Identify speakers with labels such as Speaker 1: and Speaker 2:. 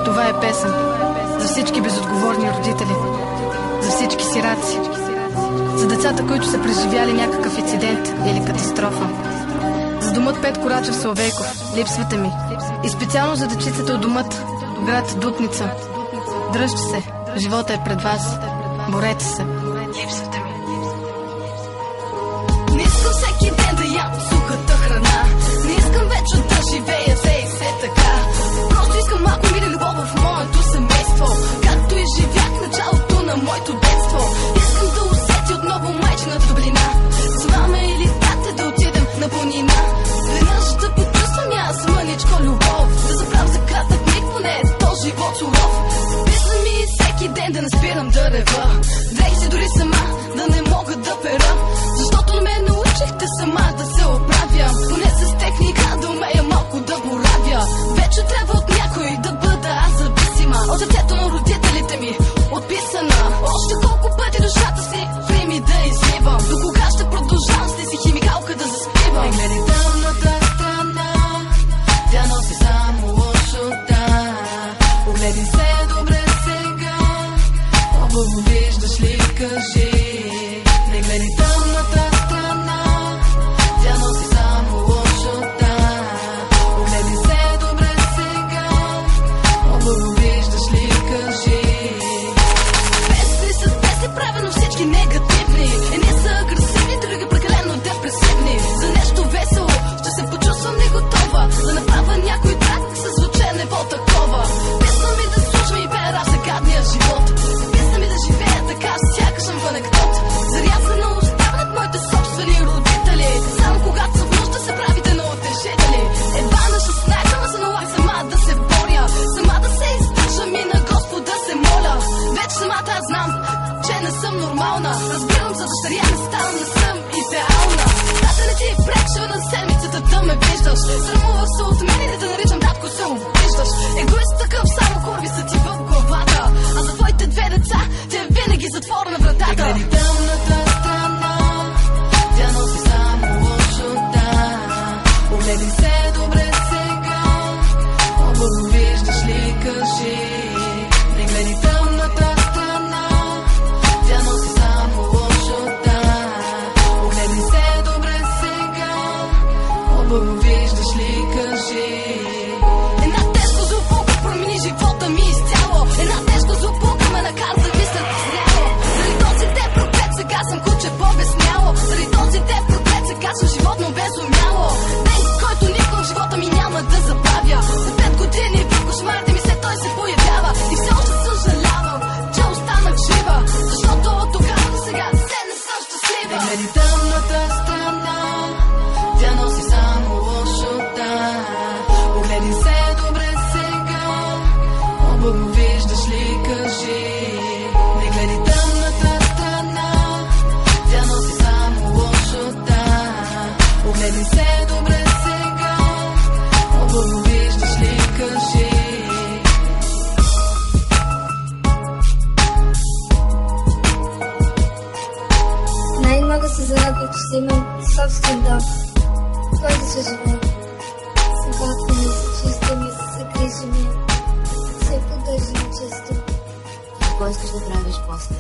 Speaker 1: Това е песен за всички безотговорни родители, за всички сираци, за децата, които са преживяли някакъв инцидент или катастрофа, за домът Петко Рачев Славейков, липсвате ми, и специално за дечицата от домът град Дупница. Дръжте се, живота е пред вас, борете се, липсвате ми.
Speaker 2: Не искам всеки ден да ям сухата храна, не искам вече да живея все така. Просто искам малко мир и любов в моето семейство, както и живях в началото на моето детство. Искам да усети отново майчината топлина, с мама или тате да отидем на планина, веднъж да почувствам аз мъничко любов, да забравя за кратък миг поне този живот суров. Писна ми всеки ден да не спирам да рева, дрехи си дори сама да не мога да пера, защото не ме научихте сама да се оправя, поне с техника да умея малко да боравя. Вече трябва от някой да бъда аз зависима от сърцето на родителите ми, отписана. Още колко пъти душата си прими да изливам, до кога ще продължавам с тези химикалка да заспивам. Не гледай тъмната страна, тя носи само лошота. Огледай се добре сега, хубаво виждаш ли, кажи. Не гледай тъмната страна, тя носи само лошота. Огледай се добре сега, хубаво виждаш ли, кажи. Песни са песни, правено всички негативни, едни са агресивни, други прекалено депресивни. За нещо весело ще се почувствам неготова, да направя някой трак със звучене по-такова. Песна ми да слушам и пея рап за гадния живот, песна ми да живея така, сякаш съм в анекдот. Зарязана оставнат моите собствени родители, само когато са в нужда се правите на утешители. Едва на 16 ма се налага сама да се боря, сама да се издържам и на Господа се моля. Вече самата аз знам, че не съм нормална, разбирам за дъщеря не стана, не съм идеална. Тата не ти пречва на седмицата да ме виждаш, срамувах се от мен и да наричам татко се обиждаш. Егоист такъв, само корби са ти в главата, а за твоите две деца те винаги затворена вратата. Гледай тъмната страна, тя носи само лошота. Огледай се добре сега, хубаво виждаш ли, кажи. Не гледай тъмната страна, тя носи само лошота. Огледай се добре сега, хубаво виждаш ли, кажи. Една тежка злополука промени живота ми изцяло, една тежка злополука ме накара да мисля зряло. Заради този те проклет сега съм куче по-безсмяло, заради този те проклет сега съм животно безумяло. Ден, който никой в живота ми няма да забравя, за 5 години в кошмарите ми се той се появява. И все още съжалявам, че останах жива, защото от тогава до сега все не съм щастлива. Не гледай тъмната страна, тя носи само лошота. Огледай се добре сега, хубаво виждаш ли, кажи. Не гледай тъмната страна, тя носи само лошота. Огледай се добре сега, хубаво виждаш ли, кажи.
Speaker 3: Най-много се зарадвах, че ще имам собствен дом, в който ще живея. Съдбата ми, съчувствие ми, съгрижи ми, се поддържа ми често.
Speaker 4: Какво искаш да правиш после?